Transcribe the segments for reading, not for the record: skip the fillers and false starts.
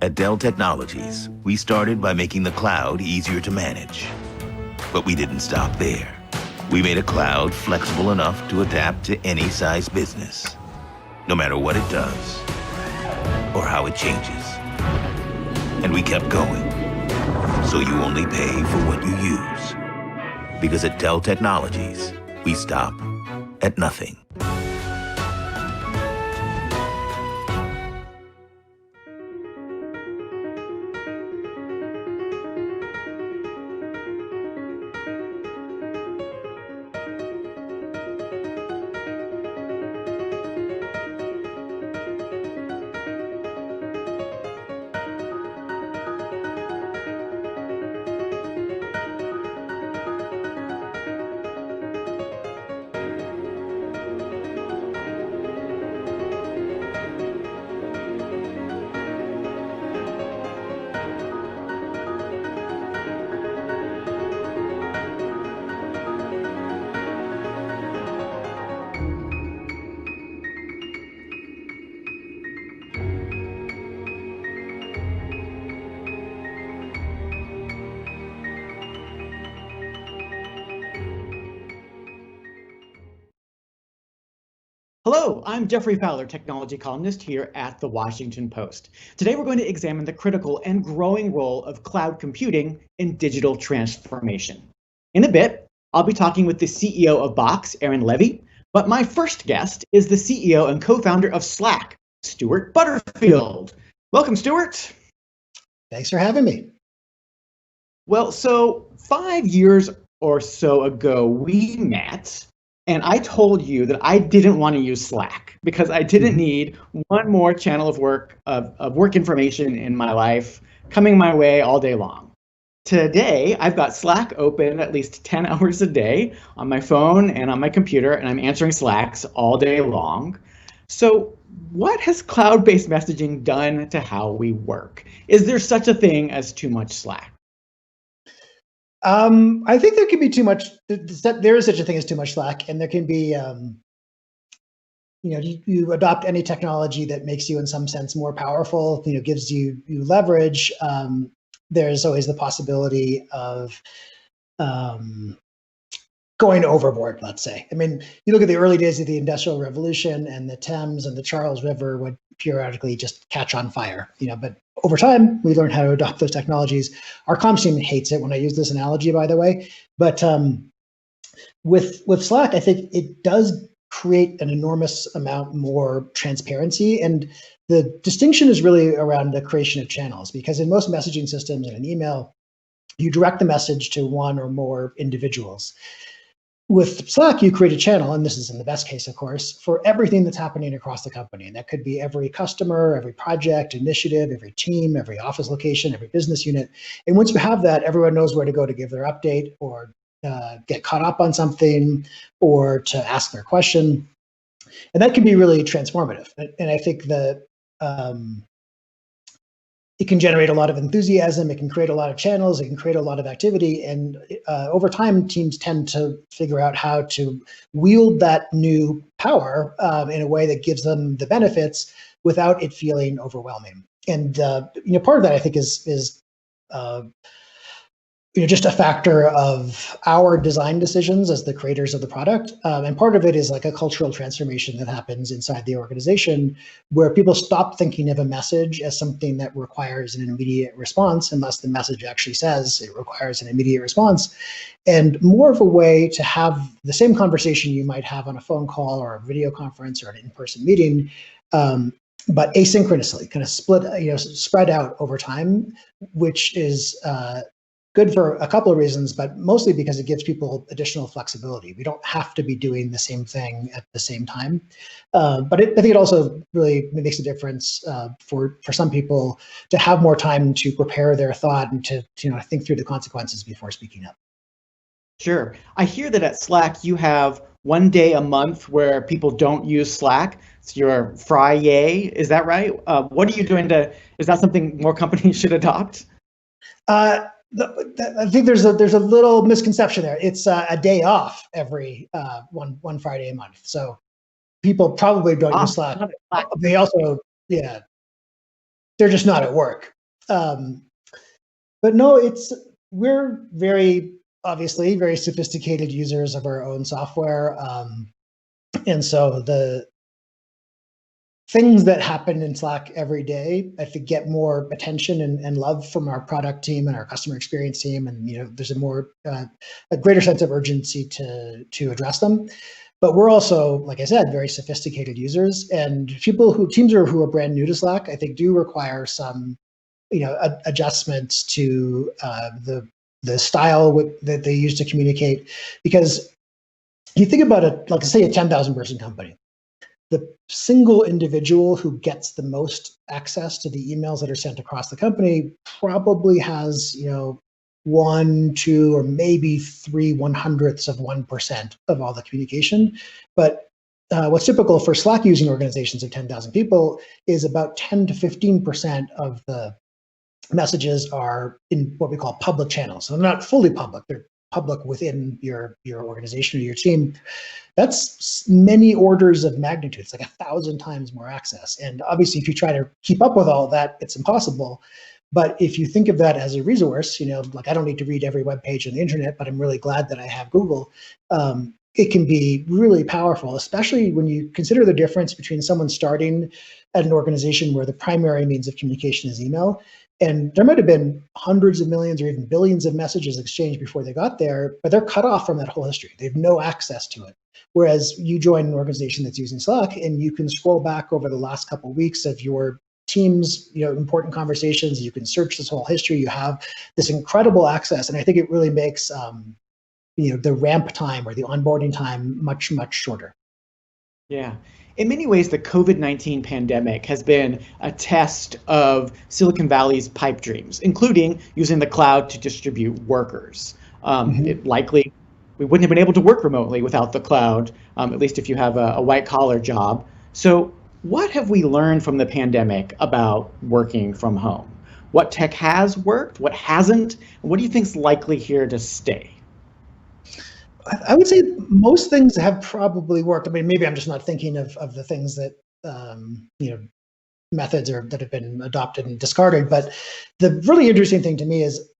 At Dell Technologies, we started by making the cloud easier to manage. But we didn't stop there. We made a cloud flexible enough to adapt to any size business, no matter what it does or how it changes. And we kept going, so you only pay for what you use. Because at Dell Technologies, we stop at nothing. Hello, I'm Jeffrey Fowler, technology columnist here at The Washington Post. Today we're going to examine the critical and growing role of cloud computing in digital transformation. In a bit, I'll be talking with the CEO of Box, Levie, but my first guest is the CEO and co-founder of Slack, Stewart Butterfield. Welcome, Stewart. Thanks for having me. Well, so 5 years or so ago, we met. And I told you that I didn't want to use Slack because I didn't need one more channel of work information in my life coming my way all day long. Today, I've got Slack open at least 10 hours a day on my phone and on my computer, and I'm answering Slacks all day long. So what has cloud-based messaging done to how we work? Is there such a thing as too much Slack? I think there can be too much. There is such a thing as too much Slack, and there can be, you adopt any technology that makes you, in some sense, more powerful. Gives you leverage. There's always the possibility of going overboard. Let's say. I mean, you look at the early days of the Industrial Revolution, and the Thames and the Charles River would periodically just catch on fire. But over time, we learned how to adopt those technologies. Our comms team hates it when I use this analogy, by the way. But with Slack, I think it does create an enormous amount more transparency. And the distinction is really around the creation of channels, because in most messaging systems and an email, you direct the message to one or more individuals. With Slack, you create a channel, and this is in the best case, of course, for everything that's happening across the company. And that could be every customer, every project, initiative, every team, every office location, every business unit. And once you have that, everyone knows where to go to give their update or get caught up on something or to ask their question. And that can be really transformative. And I think that it can generate a lot of enthusiasm. It can create a lot of channels. It can create a lot of activity. And over time, teams tend to figure out how to wield that new power in a way that gives them the benefits without it feeling overwhelming. And part of that, I think, is just a factor of our design decisions as the creators of the product. And part of it is like a cultural transformation that happens inside the organization where people stop thinking of a message as something that requires an immediate response, unless the message actually says it requires an immediate response, and more of a way to have the same conversation you might have on a phone call or a video conference or an in-person meeting, but asynchronously, kind of spread out over time, which is good for a couple of reasons, but mostly because it gives people additional flexibility. We don't have to be doing the same thing at the same time. But I think it also really makes a difference for some people to have more time to prepare their thought and to think through the consequences before speaking up. Sure. I hear that at Slack you have one day a month where people don't use Slack. It's your Friday. Is that right? What are you doing is that something more companies should adopt? I think there's a little misconception there. It's a day off every one Friday a month. So people probably don't use Slack. They also, yeah. they're just not at work. But no, we're obviously very sophisticated users of our own software. And so the things that happen in Slack every day, I think, get more attention and love from our product team and our customer experience team. And, there's a greater sense of urgency to address them. But we're also, like I said, very sophisticated users, and teams who are brand new to Slack, I think, do require some, adjustments to the style that they use to communicate. Because you think about it, like say a 10,000 person company, the single individual who gets the most access to the emails that are sent across the company probably has, 1, 2, or maybe 3/100ths of 1% of all the communication. But what's typical for Slack using organizations of 10,000 people is about 10 to 15% of the messages are in what we call public channels. So they're not fully public, they're public within your organization or your team. That's many orders of magnitude. It's like 1,000 times more access. And obviously, if you try to keep up with all of that, it's impossible. But if you think of that as a resource, like I don't need to read every web page on the internet, but I'm really glad that I have Google. It can be really powerful, especially when you consider the difference between someone starting at an organization where the primary means of communication is email. And there might have been hundreds of millions or even billions of messages exchanged before they got there, but they're cut off from that whole history. They have no access to it. Whereas you join an organization that's using Slack and you can scroll back over the last couple of weeks of your team's important conversations. You can search this whole history. You have this incredible access. And I think it really makes the ramp time or the onboarding time much, much shorter. Yeah. In many ways, the COVID-19 pandemic has been a test of Silicon Valley's pipe dreams, including using the cloud to distribute workers. It likely, we wouldn't have been able to work remotely without the cloud, at least if you have a white-collar job. So what have we learned from the pandemic about working from home? What tech has worked? What hasn't? What do you think is likely here to stay? I would say most things have probably worked. I mean, maybe I'm just not thinking of the things that, methods that have been adopted and discarded. But the really interesting thing to me is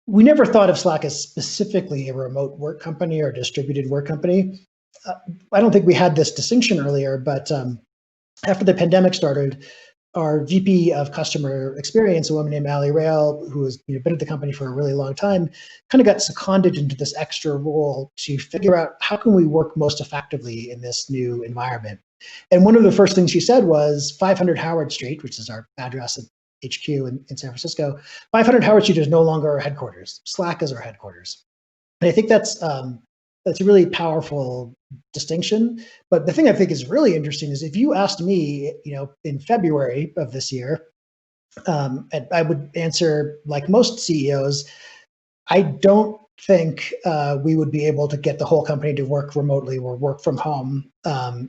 we never thought of Slack as specifically a remote work company or a distributed work company. I don't think we had this distinction earlier, but after the pandemic started, our VP of customer experience, a woman named Ali Rail, who has been at the company for a really long time, kind of got seconded into this extra role to figure out how can we work most effectively in this new environment. And one of the first things she said was 500 Howard Street, which is our address at HQ in San Francisco. 500 Howard Street is no longer our headquarters. Slack is our headquarters. And I think that's a really powerful distinction. But the thing I think is really interesting is if you asked me, in February of this year, and I would answer like most CEOs, I don't think we would be able to get the whole company to work remotely or work from home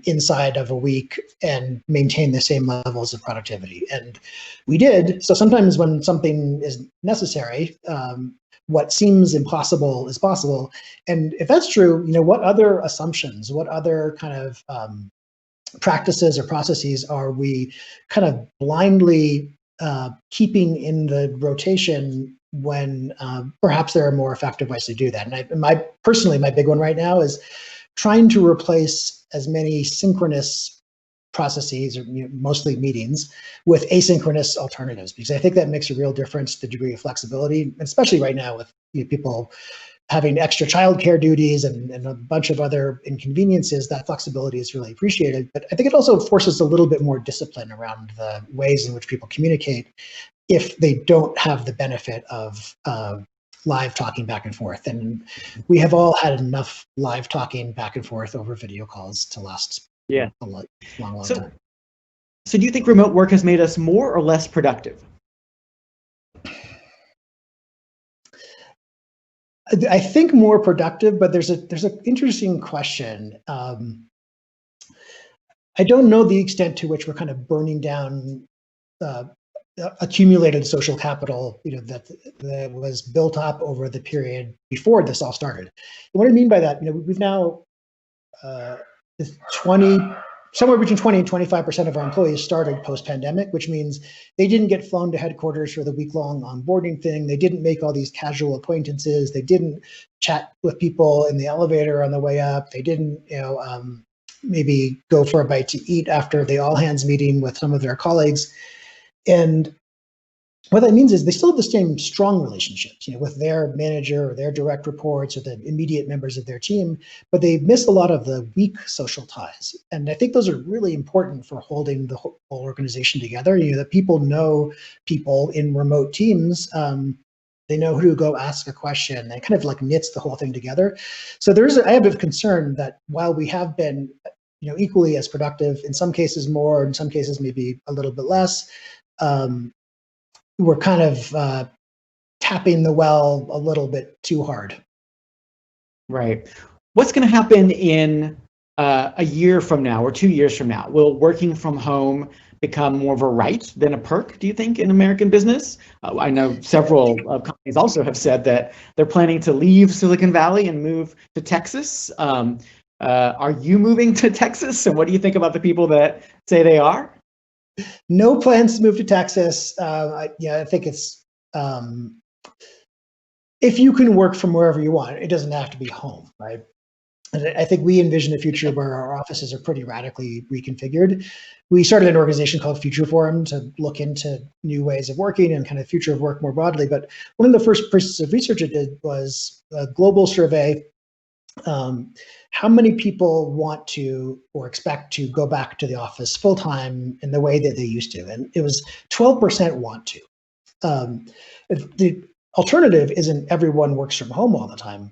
inside of a week and maintain the same levels of productivity. And we did. So sometimes when something is necessary, what seems impossible is possible. And if that's true, what other assumptions, what other kind of practices or processes are we kind of blindly keeping in the rotation when perhaps there are more effective ways to do that? And my big one right now is trying to replace as many synchronous processes, or mostly meetings, with asynchronous alternatives, because I think that makes a real difference, the degree of flexibility, especially right now with people having extra childcare duties and a bunch of other inconveniences. That flexibility is really appreciated. But I think it also forces a little bit more discipline around the ways in which people communicate if they don't have the benefit of live talking back and forth. And we have all had enough live talking back and forth over video calls to last a long time. So do you think remote work has made us more or less productive? I think more productive, but there's an interesting question. I don't know the extent to which we're kind of burning down accumulated social capital, that was built up over the period before this all started. And what I mean by that, we've now 20 somewhere between 20 and 25% of our employees started post-pandemic, which means they didn't get flown to headquarters for the week-long onboarding thing. They didn't make all these casual acquaintances. They didn't chat with people in the elevator on the way up. They didn't, maybe go for a bite to eat after the all-hands meeting with some of their colleagues. And what that means is they still have the same strong relationships, with their manager or their direct reports or the immediate members of their team, but they miss a lot of the weak social ties. And I think those are really important for holding the whole organization together. That people know people in remote teams. They know who to go ask a question, and kind of like knits the whole thing together. So I have a concern that while we have been, equally as productive, in some cases more, in some cases maybe a little bit less, we're kind of tapping the well a little bit too hard. Right. What's going to happen in a year from now or 2 years from now? Will working from home become more of a right than a perk, do you think, in American business? I know several companies also have said that they're planning to leave Silicon Valley and move to Texas. Are you moving to Texas? And what do you think about the people that say they are? No plans to move to Texas. I think it's, if you can work from wherever you want, it doesn't have to be home, right? And I think we envision a future where our offices are pretty radically reconfigured. We started an organization called Future Forum to look into new ways of working and kind of future of work more broadly. But one of the first pieces of research I did was a global survey. How many people want to or expect to go back to the office full time in the way that they used to? And it was 12% want to. The alternative isn't everyone works from home all the time.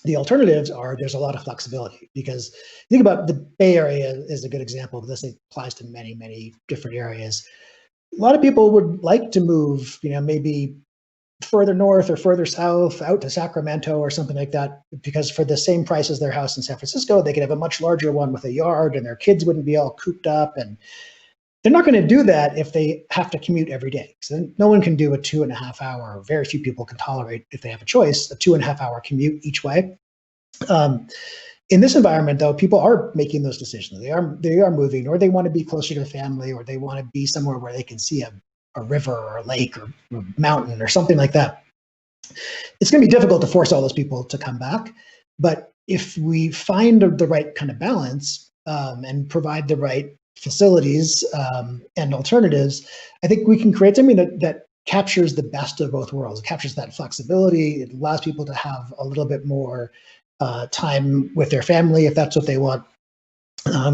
The alternatives are there's a lot of flexibility, because think about the Bay Area is a good example of this. It applies to many, many different areas. A lot of people would like to move, maybe further north or further south, out to Sacramento or something like that, because for the same price as their house in San Francisco, they could have a much larger one with a yard and their kids wouldn't be all cooped up. And they're not going to do that if they have to commute every day. So no one can do a 2.5 hour, or very few people can tolerate, if they have a choice, a 2.5 hour commute each way. In this environment, though, people are making those decisions. They are moving, or they want to be closer to family, or they want to be somewhere where they can see a river or a lake or a mountain or something like that. It's going to be difficult to force all those people to come back. But if we find the right kind of balance and provide the right facilities and alternatives, I think we can create something that captures the best of both worlds. It captures that flexibility. It allows people to have a little bit more time with their family if that's what they want.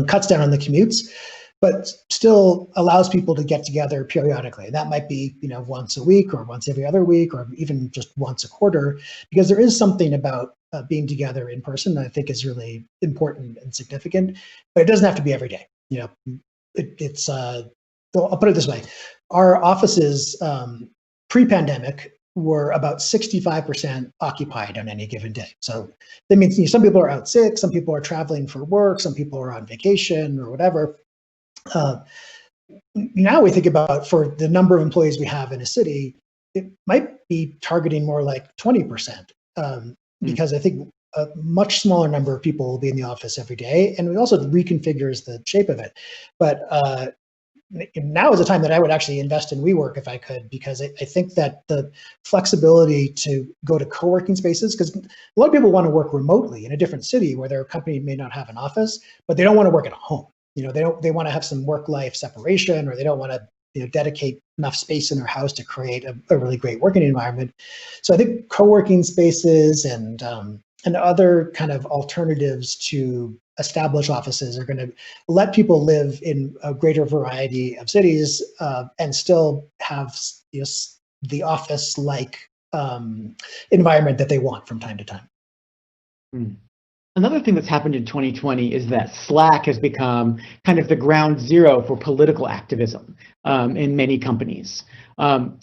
Cuts down on the commutes, but still allows people to get together periodically. That might be, once a week or once every other week, or even just once a quarter, because there is something about being together in person that I think is really important and significant, but it doesn't have to be every day. I'll put it this way. Our offices pre-pandemic were about 65% occupied on any given day. So that means some people are out sick, some people are traveling for work, some people are on vacation or whatever. Now we think about, for the number of employees we have in a city, it might be targeting more like 20%, because I think a much smaller number of people will be in the office every day, and it also reconfigures the shape of it. But now is the time that I would actually invest in WeWork if I could, because I think that the flexibility to go to co-working spaces, because a lot of people want to work remotely in a different city where their company may not have an office, but they don't want to work at home. They want to have some work-life separation, or they don't want to dedicate enough space in their house to create a really great working environment. So I think co-working spaces and other kind of alternatives to established offices are going to let people live in a greater variety of cities and still have the office-like environment that they want from time to time. Another thing that's happened in 2020 is that Slack has become kind of the ground zero for political activism in many companies.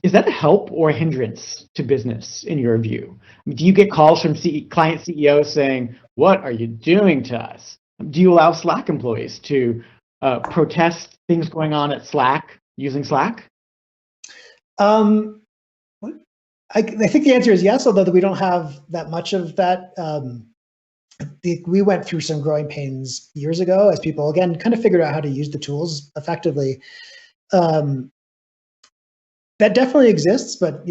Is that a help or a hindrance to business, in your view? Do you get calls from client CEOs saying, "What are you doing to us?" Do you allow Slack employees to protest things going on at Slack using Slack? I think the answer is yes, although we don't have that much of that we went through some growing pains years ago as people, again, kind of figured out how to use the tools effectively. That definitely exists, but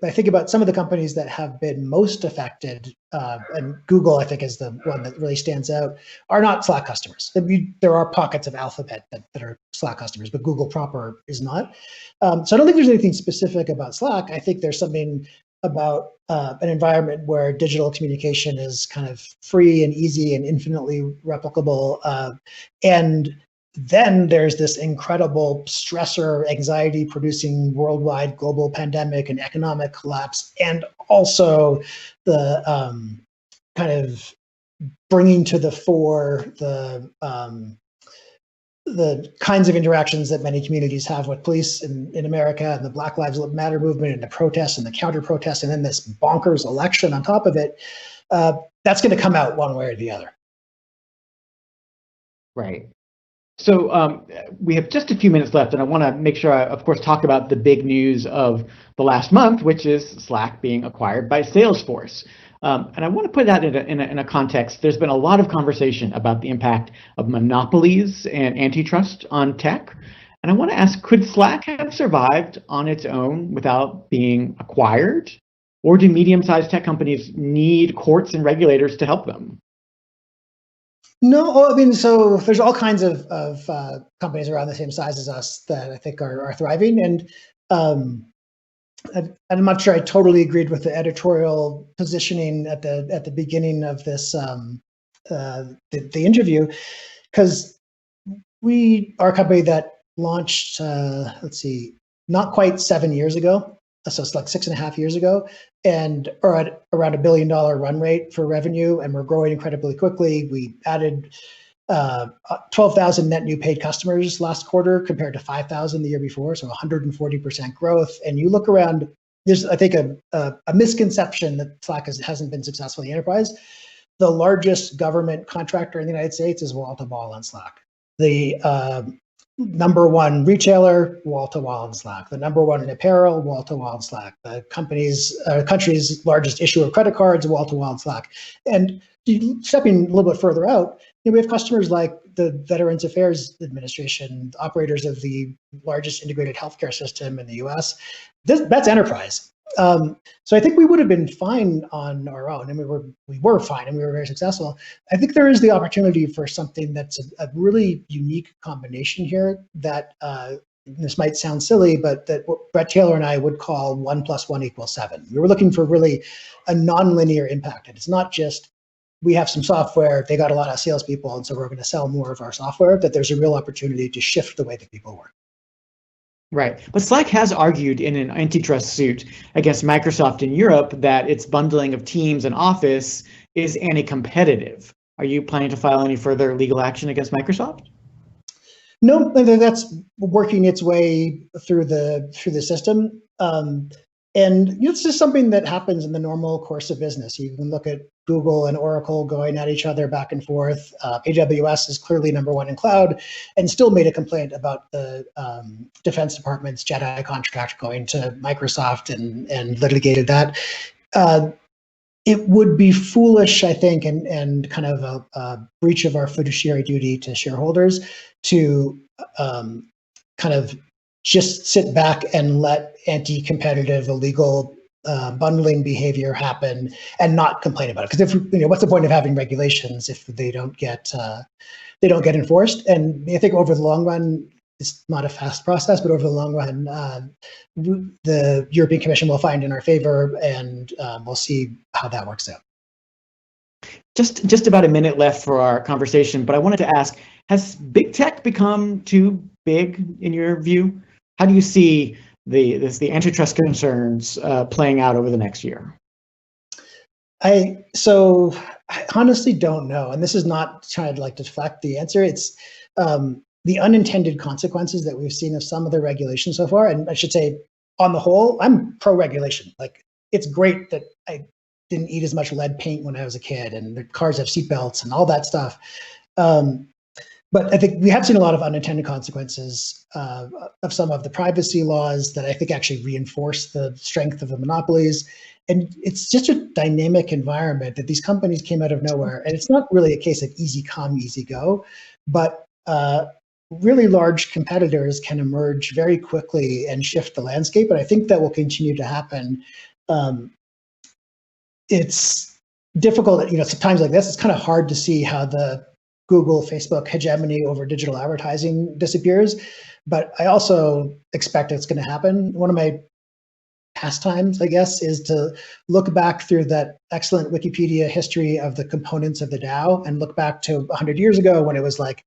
I think about some of the companies that have been most affected, and Google, I think, is the one that really stands out, are not Slack customers. There are pockets of Alphabet that are Slack customers, but Google proper is not. So I don't think there's anything specific about Slack. I think there's something about an environment where digital communication is kind of free and easy and infinitely replicable, and then there's this incredible stressor, anxiety-producing worldwide global pandemic and economic collapse, and also the kind of bringing to the fore the kinds of interactions that many communities have with police in America, and the Black Lives Matter movement, and the protests and the counter-protests, and then this bonkers election on top of it. That's going to come out one way or the other. Right. So we have just a few minutes left, and I want to make sure I, of course, talk about the big news of the last month, which is Slack being acquired by Salesforce. And I want to put that in a context. There's been a lot of conversation about the impact of monopolies and antitrust on tech. And I want to ask, could Slack have survived on its own without being acquired? Or do medium-sized tech companies need courts and regulators to help them? No, I mean, so there's all kinds of companies around the same size as us that I think are thriving, and I'm not sure I totally agreed with the editorial positioning at the beginning of this the interview, because we are a company that launched not quite 7 years ago, so it's like 6.5 years ago, and are at around $1 billion run rate for revenue, and we're growing incredibly quickly. We added 12,000 net new paid customers last quarter compared to 5,000 the year before, so 140% growth. And you look around, there's, I think, a misconception that Slack hasn't been successful in the enterprise. The largest government contractor in the United States is wall-to-wall on Slack. The number one retailer, wall-to-wall on Slack. The number one in apparel, wall-to-wall on Slack. The country's largest issuer of credit cards, wall-to-wall on Slack. And stepping a little bit further out, we have customers like the Veterans Affairs Administration, operators of the largest integrated healthcare system in the US. That's enterprise. So I think we would have been fine on our own, and we were fine, and we were very successful. I think there is the opportunity for something that's a really unique combination here that this might sound silly, but that what Brett Taylor and I would call 1 + 1 = 7. We were looking for really a nonlinear impact, and it's not just we have some software, they got a lot of salespeople, and so we're going to sell more of our software. That there's a real opportunity to shift the way that people work. Right. But Slack has argued in an antitrust suit against Microsoft in Europe that its bundling of Teams and Office is anti-competitive. Are you planning to file any further legal action against Microsoft? No, that's working its way through the system. And it's just something that happens in the normal course of business. You can look at Google and Oracle going at each other back and forth. AWS is clearly number one in cloud and still made a complaint about the Defense Department's JEDI contract going to Microsoft and litigated that. It would be foolish, I think, and kind of a breach of our fiduciary duty to shareholders to kind of just sit back and let anti-competitive, illegal bundling behavior happen and not complain about it. Because what's the point of having regulations if they don't get enforced? And I think over the long run, it's not a fast process, but over the long run, the European Commission will find in our favor, and we'll see how that works out. Just about a minute left for our conversation, but I wanted to ask: has big tech become too big in your view? How do you see the antitrust concerns playing out over the next year? I honestly don't know, and this is not trying to deflect the answer. It's the unintended consequences that we've seen of some of the regulation so far. And I should say, on the whole, I'm pro-regulation. It's great that I didn't eat as much lead paint when I was a kid, and the cars have seatbelts and all that stuff. But I think we have seen a lot of unintended consequences of some of the privacy laws that I think actually reinforce the strength of the monopolies. And it's just a dynamic environment that these companies came out of nowhere. And it's not really a case of easy come, easy go, but really large competitors can emerge very quickly and shift the landscape. And I think that will continue to happen. It's difficult, sometimes like this, it's kind of hard to see how the Google, Facebook hegemony over digital advertising disappears, but I also expect it's going to happen. One of my pastimes, I guess, is to look back through that excellent Wikipedia history of the components of the DAO and look back to 100 years ago when it was like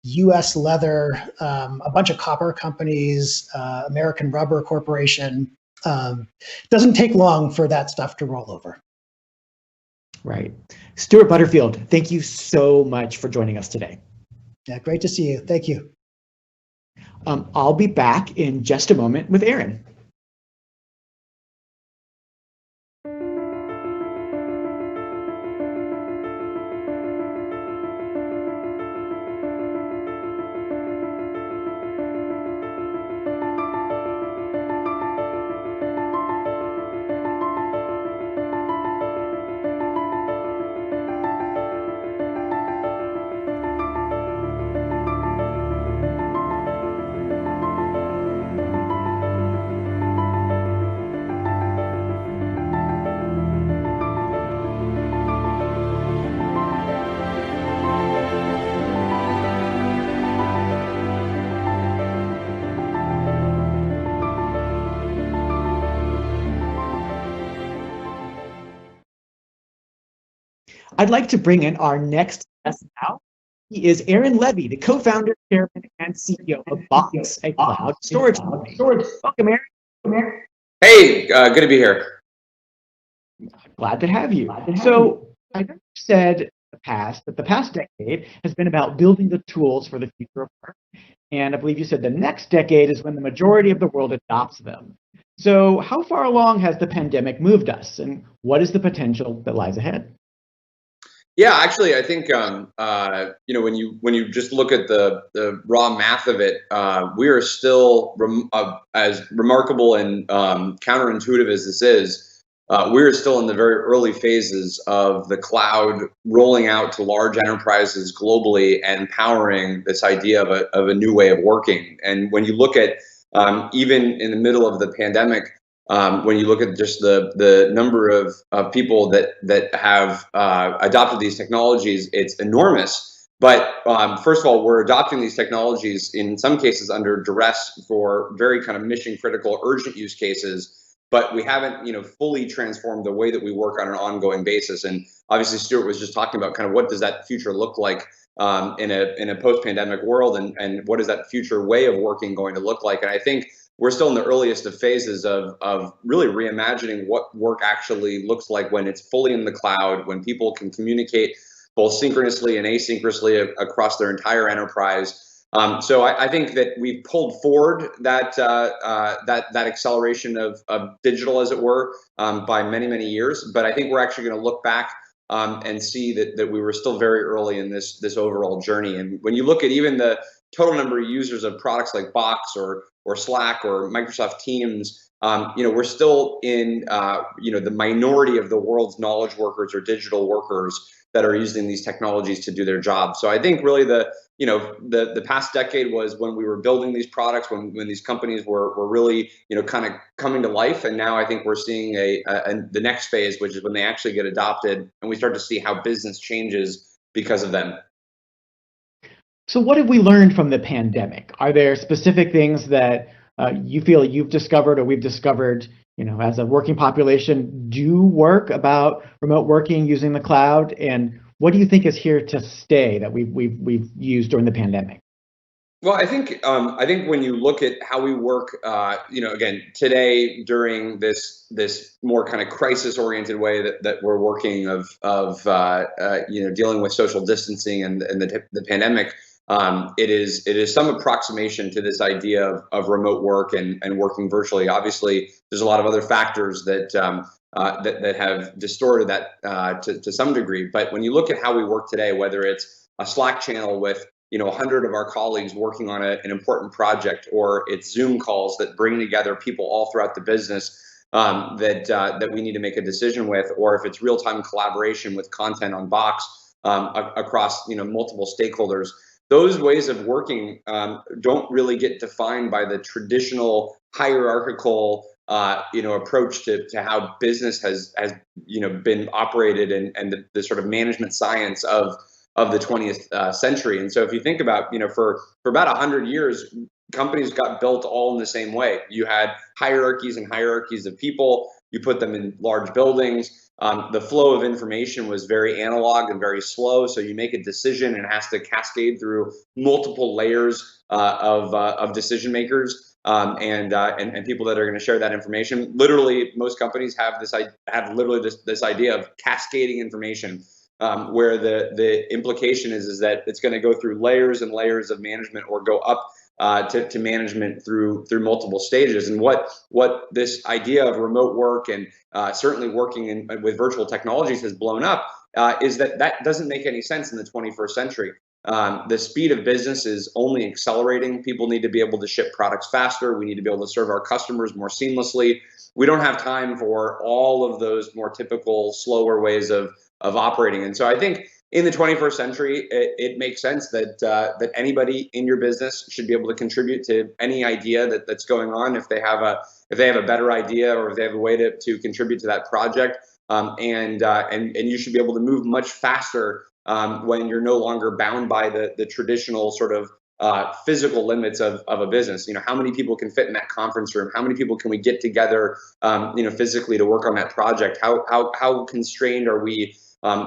US Leather, a bunch of copper companies, American Rubber Corporation. Doesn't take long for that stuff to roll over. Right. Stewart Butterfield, thank you so much for joining us today. Yeah, great to see you. Thank you. I'll be back in just a moment with Aaron. I'd like to bring in our next guest now. He is Aaron Levie, the co-founder, chairman, and CEO of Box, a cloud storage company. Welcome, Aaron. Hey, good to be here. Glad to have you. So I know you said in the past that the past decade has been about building the tools for the future of work. And I believe you said the next decade is when the majority of the world adopts them. So how far along has the pandemic moved us, and what is the potential that lies ahead? Yeah, actually, I think when you just look at the raw math of it, we are still as remarkable and counterintuitive as this is. We're still in the very early phases of the cloud rolling out to large enterprises globally and powering this idea of a new way of working. And when you look at even in the middle of the pandemic, when you look at just the number of people that have adopted these technologies, it's enormous. But first of all, we're adopting these technologies in some cases under duress for very kind of mission critical, urgent use cases. But we haven't, fully transformed the way that we work on an ongoing basis. And obviously, Stewart was just talking about kind of what does that future look like in a post-pandemic world, and what is that future way of working going to look like? And I think we're still in the earliest of phases of really reimagining what work actually looks like when it's fully in the cloud, when people can communicate both synchronously and asynchronously across their entire enterprise. So I think that we've pulled forward that acceleration of digital, as it were, by many, many years. But I think we're actually going to look back and see that we were still very early in this overall journey. And when you look at even the total number of users of products like Box or Slack or Microsoft Teams, we're still in the minority of the world's knowledge workers or digital workers that are using these technologies to do their job. So I think really the past decade was when we were building these products, when these companies were really kind of coming to life, and now I think we're seeing the next phase, which is when they actually get adopted and we start to see how business changes because of them. So what have we learned from the pandemic? Are there specific things that you feel you've discovered or we've discovered, as a working population, do work about remote working using the cloud? And what do you think is here to stay that we've used during the pandemic? Well, I think when you look at how we work, again, today during this more kind of crisis-oriented way that we're working of dealing with social distancing and the pandemic, it is some approximation to this idea of remote work and working virtually. Obviously, there's a lot of other factors that have distorted that to some degree. But when you look at how we work today, whether it's a Slack channel with 100 of our colleagues working on an important project, or it's Zoom calls that bring together people all throughout the business that we need to make a decision with, or if it's real-time collaboration with content on Box across multiple stakeholders. Those ways of working don't really get defined by the traditional hierarchical approach to how business has been operated, and the sort of management science of the 20th century. And so if you think about, for about 100 years, companies got built all in the same way. You had hierarchies and hierarchies of people. You put them in large buildings. The flow of information was very analog and very slow. So you make a decision and it has to cascade through multiple layers of decision makers and people that are going to share that information. Literally, most companies have this idea of cascading information, where the implication is that it's going to go through layers and layers of management, or go up to management through multiple stages. And what this idea of remote work and certainly working with virtual technologies has blown up is that doesn't make any sense in the 21st century. The speed of business is only accelerating. People need to be able to ship products faster. We need to be able to serve our customers more seamlessly. We don't have time for all of those more typical, slower ways of operating. And so I think in the 21st century, it makes sense that anybody in your business should be able to contribute to any idea that's going on. If they have a better idea, or if they have a way to contribute to that project, and you should be able to move much faster when you're no longer bound by the traditional sort of physical limits of a business. How many people can fit in that conference room? How many people can we get together, physically to work on that project? How constrained are we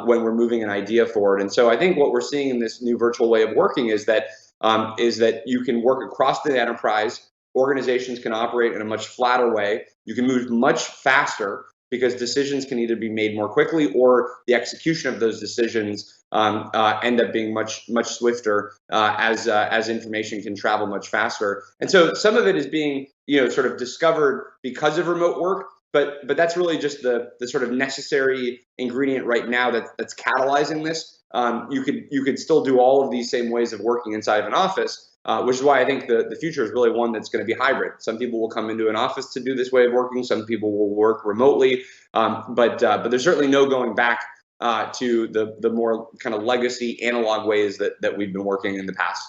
when we're moving an idea forward? And so I think what we're seeing in this new virtual way of working is that you can work across the enterprise. Organizations can operate in a much flatter way. You can move much faster because decisions can either be made more quickly, or the execution of those decisions end up being much swifter as information can travel much faster. And so some of it is being sort of discovered because of remote work, but that's really just the sort of necessary ingredient right now that's catalyzing this. You could still do all of these same ways of working inside of an office, which is why I think the future is really one that's going to be hybrid. Some people will come into an office to do this way of working. Some people will work remotely, but there's certainly no going back to the more kind of legacy analog ways that we've been working in the past.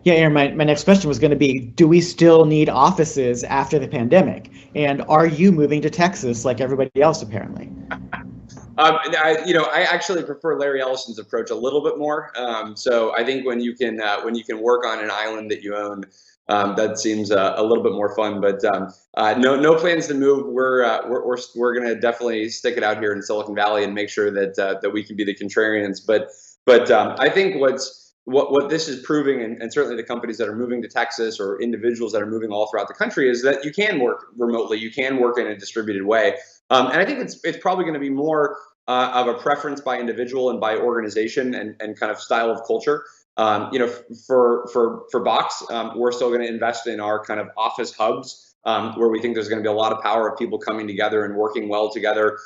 Yeah, Aaron, my next question was going to be, do we still need offices after the pandemic? And are you moving to Texas like everybody else, apparently? I actually prefer Larry Ellison's approach a little bit more. So I think when you can work on an island that you own, that seems a little bit more fun. But no plans to move. We're going to definitely stick it out here in Silicon Valley and make sure that we can be the contrarians. But I think what this is proving, and certainly the companies that are moving to Texas, or individuals that are moving all throughout the country, is that you can work remotely. You can work in a distributed way. And I think it's probably going to be more of a preference by individual and by organization and kind of style of culture. For Box, we're still going to invest in our kind of office hubs, where we think there's going to be a lot of power of people coming together and working well together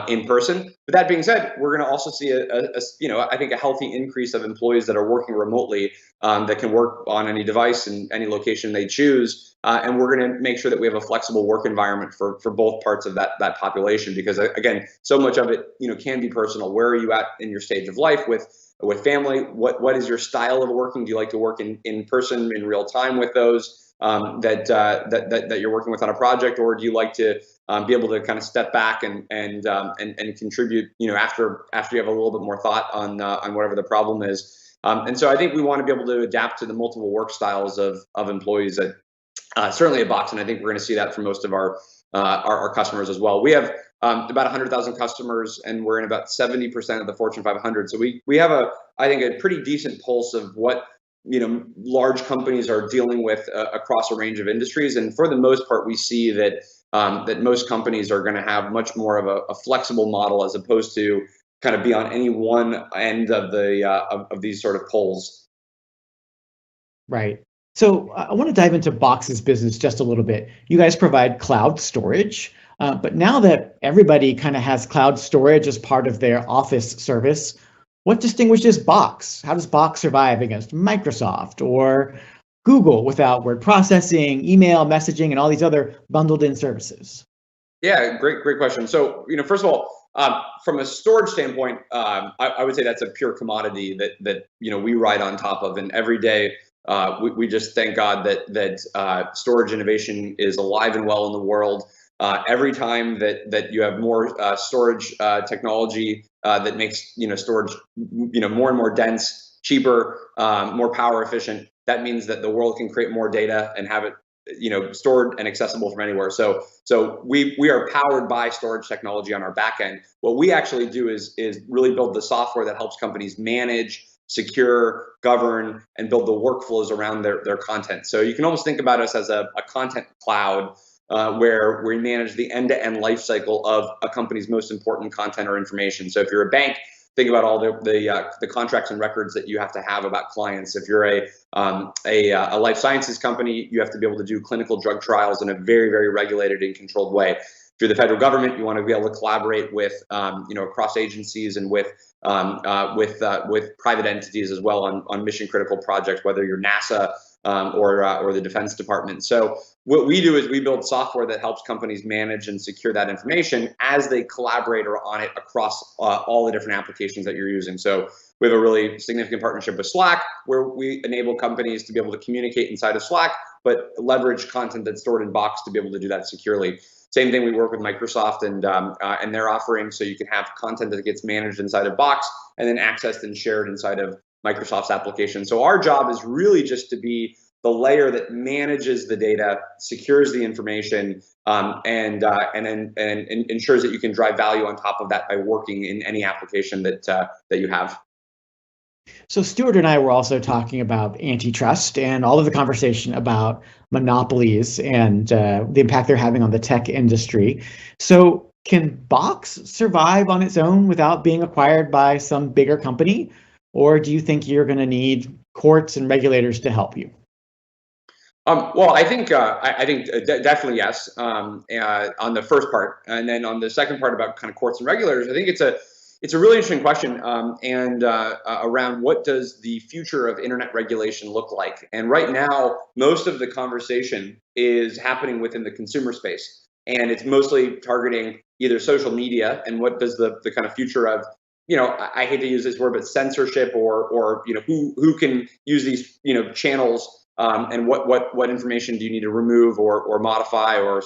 in person. But that being said, we're going to also see I think a healthy increase of employees that are working remotely, that can work on any device in any location they choose. And we're going to make sure that we have a flexible work environment for both parts of that population, because again, so much of it can be personal. Where are you at in your stage of life with family? What is your style of working? Do you like to work in person in real time with those that you're working with on a project, or do you like to be able to kind of step back and contribute after you have a little bit more thought on whatever the problem is? And so I think we want to be able to adapt to the multiple work styles of employees certainly at Box, and I think we're going to see that from most of our customers as well. We have about 100,000 customers, and we're in about 70% of the Fortune 500. So we have I think a pretty decent pulse of what large companies are dealing with across a range of industries. And for the most part, we see that most companies are going to have much more of a flexible model, as opposed to kind of be on any one end of of these sort of poles. Right. So I want to dive into Box's business just a little bit. You guys provide cloud storage, but now that everybody kind of has cloud storage as part of their office service, what distinguishes Box? How does Box survive against Microsoft or Google without word processing, email, messaging, and all these other bundled in services? Yeah, great question. So, first of all, from a storage standpoint, I would say that's a pure commodity that we ride on top of, and every day we just thank God that storage innovation is alive and well in the world. Every time that you have more storage technology that makes storage more and more dense, cheaper, more power efficient, that means that the world can create more data and have it stored and accessible from anywhere. So we are powered by storage technology on our back end. What we actually do is really build the software that helps companies manage, secure, govern, and build the workflows around their content. So you can almost think about us as a content cloud where we manage the end-to-end life cycle of a company's most important content or information. So if you're a bank, think about all the contracts and records that you have to have about clients. If you're a life sciences company, you have to be able to do clinical drug trials in a very, very regulated and controlled way. If you're the federal government, you want to be able to collaborate with across agencies and with private entities as well on mission critical projects, whether you're NASA or the Defense Department. So what we do is we build software that helps companies manage and secure that information as they collaborate on it across all the different applications that you're using. So we have a really significant partnership with Slack, where we enable companies to be able to communicate inside of Slack, but leverage content that's stored in Box to be able to do that securely. Same thing, we work with Microsoft and their offerings, so you can have content that gets managed inside of Box and then accessed and shared inside of Microsoft's application. So our job is really just to be the layer that manages the data, secures the information, and ensures that you can drive value on top of that by working in any application that you have. So Stewart and I were also talking about antitrust and all of the conversation about monopolies and the impact they're having on the tech industry. So can Box survive on its own without being acquired by some bigger company? Or do you think you're going to need courts and regulators to help you? Well, I think definitely yes on the first part, and then on the second part about kind of courts and regulators, I think it's a really interesting question around what does the future of internet regulation look like. And right now, most of the conversation is happening within the consumer space, and it's mostly targeting either social media and what does the kind of future of I hate to use this word, but censorship or who can use these channels. And what information do you need to remove or modify or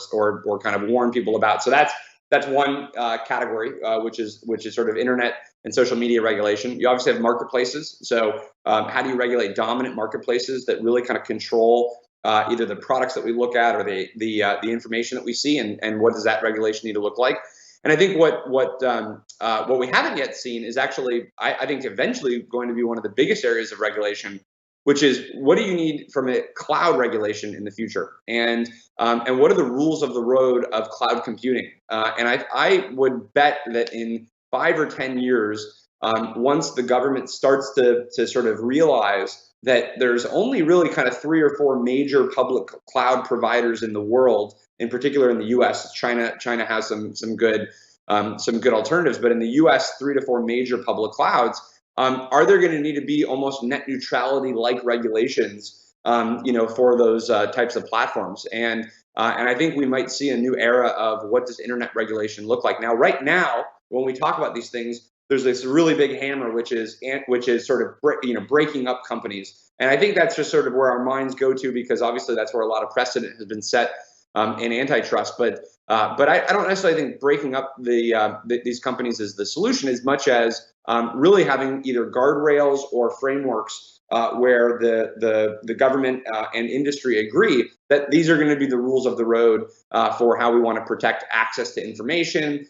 kind of warn people about? So that's one category, which is sort of internet and social media regulation. You obviously have marketplaces. So how do you regulate dominant marketplaces that really kind of control either the products that we look at or the information that we see, and what does that regulation need to look like? And I think what we haven't yet seen is actually, I think, eventually going to be one of the biggest areas of regulation, which is what do you need from a cloud regulation in the future, and what are the rules of the road of cloud computing? And I would bet that in 5 or 10 years, once the government starts to sort of realize that there's only really kind of 3 or 4 major public cloud providers in the world, in particular in the U.S. China has some good alternatives, but in the U.S., 3 to 4 major public clouds. Are there going to need to be almost net neutrality-like regulations, for those types of platforms? And I think we might see a new era of what does internet regulation look like. Now, right now, when we talk about these things, there's this really big hammer, which is sort of breaking up companies. And I think that's just sort of where our minds go to, because obviously that's where a lot of precedent has been set in antitrust. But I don't necessarily think breaking up these companies is the solution, as much as really having either guardrails or frameworks where the government and industry agree that these are going to be the rules of the road for how we want to protect access to information,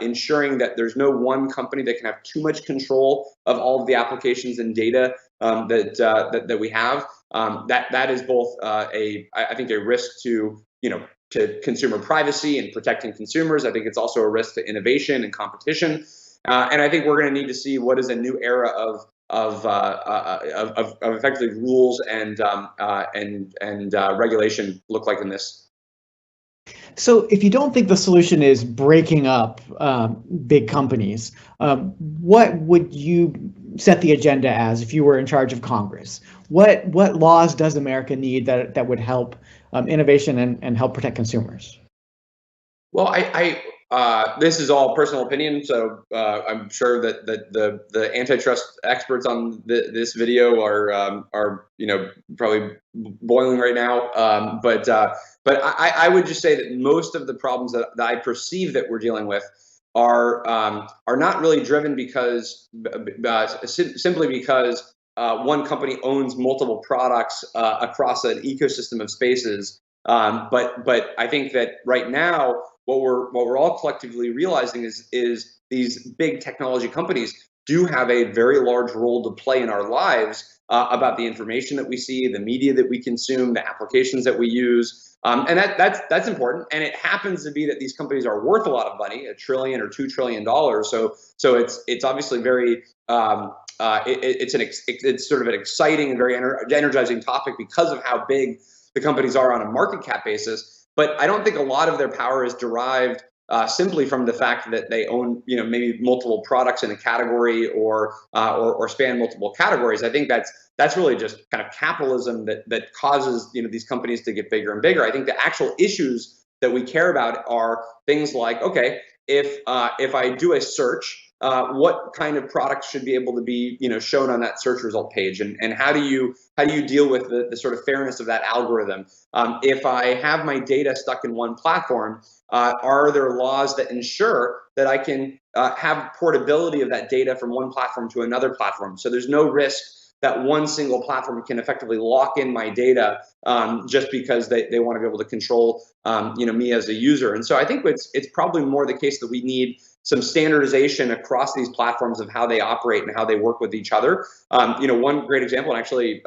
ensuring that there's no one company that can have too much control of all of the applications and data that we have. That is both I think a risk to consumer privacy and protecting consumers. I think it's also a risk to innovation and competition. And I think we're going to need to see what is a new era of effectively rules and regulation look like in this. So if you don't think the solution is breaking up big companies, what would you set the agenda as if you were in charge of Congress? What laws does America need that would help innovation and help protect consumers? Well, this is all personal opinion, so I'm sure that the antitrust experts on this video are probably boiling right now. But I would just say that most of the problems that I perceive that we're dealing with are not really driven because simply because one company owns multiple products across an ecosystem of spaces. But I think that right now, what we're all collectively realizing is these big technology companies do have a very large role to play in our lives about the information that we see, the media that we consume, the applications that we use, and that's important. And it happens to be that these companies are worth a lot of money, $1 trillion or $2 trillion. So it's obviously very it's sort of an exciting and very energizing topic because of how big the companies are on a market cap basis. But I don't think a lot of their power is derived simply from the fact that they own, maybe multiple products in a category or span multiple categories. I think that's really just kind of capitalism that causes these companies to get bigger and bigger. I think the actual issues that we care about are things like, okay, if I do a search, what kind of products should be able to be shown on that search result page, and how do you deal with the sort of fairness of that algorithm? If I have my data stuck in one platform, are there laws that ensure that I can have portability of that data from one platform to another platform, so there's no risk that one single platform can effectively lock in my data just because they want to be able to control me as a user? And so I think it's probably more the case that we need some standardization across these platforms of how they operate and how they work with each other. One great example, and actually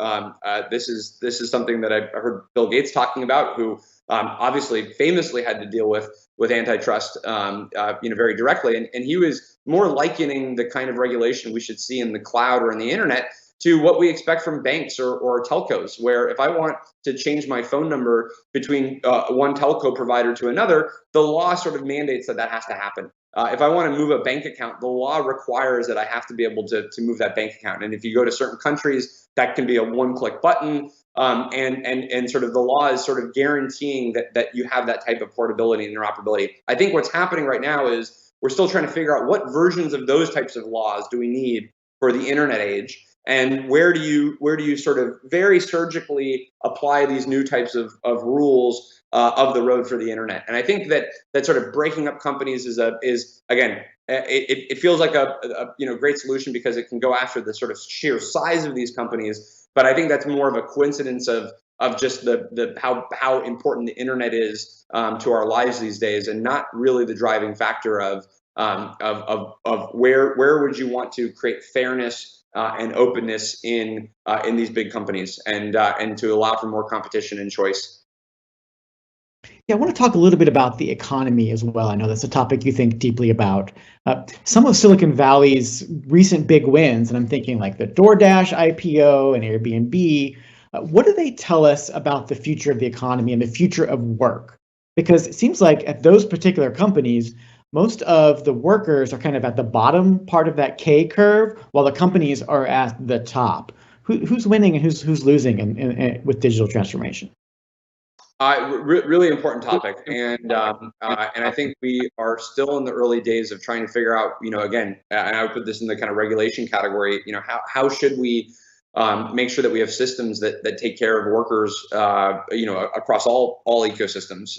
this is something that I heard Bill Gates talking about, who obviously famously had to deal with antitrust very directly, and he was more likening the kind of regulation we should see in the cloud or in the internet to what we expect from banks or telcos, where if I want to change my phone number between one telco provider to another, the law sort of mandates that has to happen. If I want to move a bank account, the law requires that I have to be able to move that bank account. And if you go to certain countries, that can be a one-click button. And sort of the law is sort of guaranteeing that you have that type of portability and interoperability. I think what's happening right now is we're still trying to figure out what versions of those types of laws do we need for the internet age. And where do you sort of very surgically apply these new types of rules of the road for the internet? And I think that sort of breaking up companies is again, it feels like a great solution because it can go after the sort of sheer size of these companies. But I think that's more of a coincidence of just the how important the internet is to our lives these days, and not really the driving factor of where would you want to create fairness and openness in these big companies, and to allow for more competition and choice. Yeah, I want to talk a little bit about the economy as well. I know that's a topic you think deeply about. Some of Silicon Valley's recent big wins, and I'm thinking like the DoorDash IPO and Airbnb, what do they tell us about the future of the economy and the future of work? Because it seems like at those particular companies, most of the workers are kind of at the bottom part of that K curve, while the companies are at the top. Who's winning and who's losing with digital transformation? Really important topic, and I think we are still in the early days of trying to figure out, again, and I would put this in the kind of regulation category. How should we make sure that we have systems that take care of workers, across all ecosystems,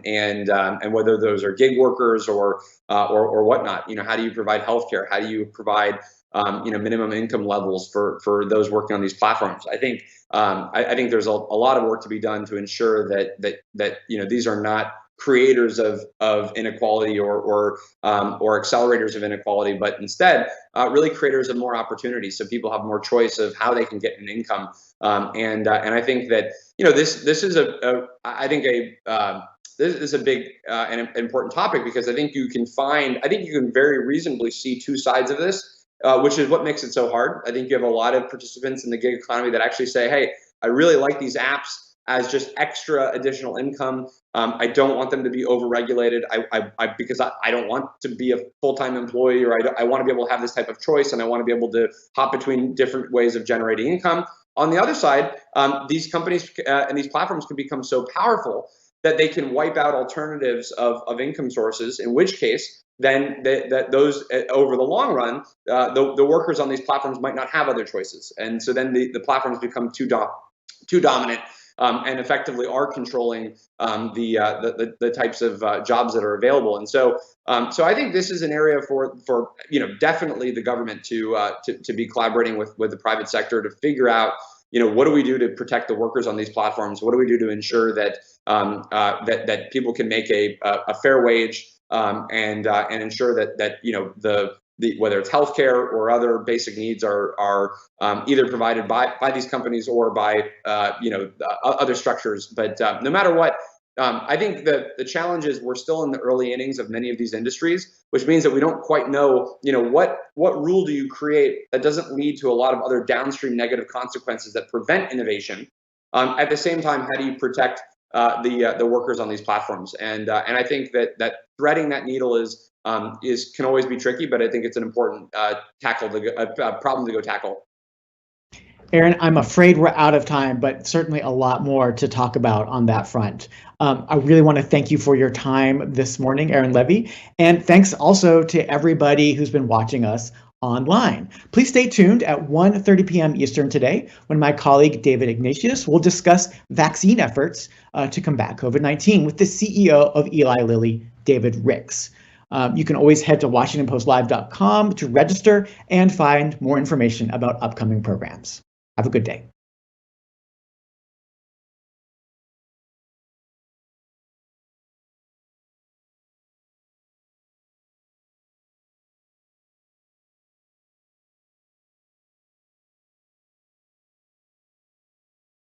and whether those are gig workers or whatnot. How do you provide healthcare? How do you provide minimum income levels for those working on these platforms? I think there's a lot of work to be done to ensure that these are not creators of inequality or accelerators of inequality, but instead really creators of more opportunity, so people have more choice of how they can get an income. And I think that this is a big and important topic, because I think you can very reasonably see two sides of this, which is what makes it so hard. I think you have a lot of participants in the gig economy that actually say, hey, I really like these apps as just extra additional income. I don't want them to be overregulated. Because I don't want to be a full-time employee, or I want to be able to have this type of choice, and I want to be able to hop between different ways of generating income. On the other side, these companies and these platforms can become so powerful that they can wipe out alternatives of income sources, in which case then those over the long run, the workers on these platforms might not have other choices. And so then the platforms become too dominant and effectively are controlling the types of jobs that are available. And so I think this is an area for definitely the government to be collaborating with the private sector to figure out, what do we do to protect the workers on these platforms? What do we do to ensure that that people can make a fair wage and ensure that whether it's healthcare or other basic needs are either provided by these companies or by other structures. But no matter what, I think that the challenge is we're still in the early innings of many of these industries, which means that we don't quite know, what rule do you create that doesn't lead to a lot of other downstream negative consequences that prevent innovation. At the same time, how do you protect the workers on these platforms? And I think that threading that needle can always be tricky, but I think it's an important problem to go tackle. Aaron, I'm afraid we're out of time, but certainly a lot more to talk about on that front. I really want to thank you for your time this morning, Aaron Levie, and thanks also to everybody who's been watching us online. Please stay tuned at 1:30 p.m. Eastern today, when my colleague David Ignatius will discuss vaccine efforts to combat COVID-19 with the CEO of Eli Lilly, David Ricks. You can always head to WashingtonPostLive.com to register and find more information about upcoming programs. Have a good day.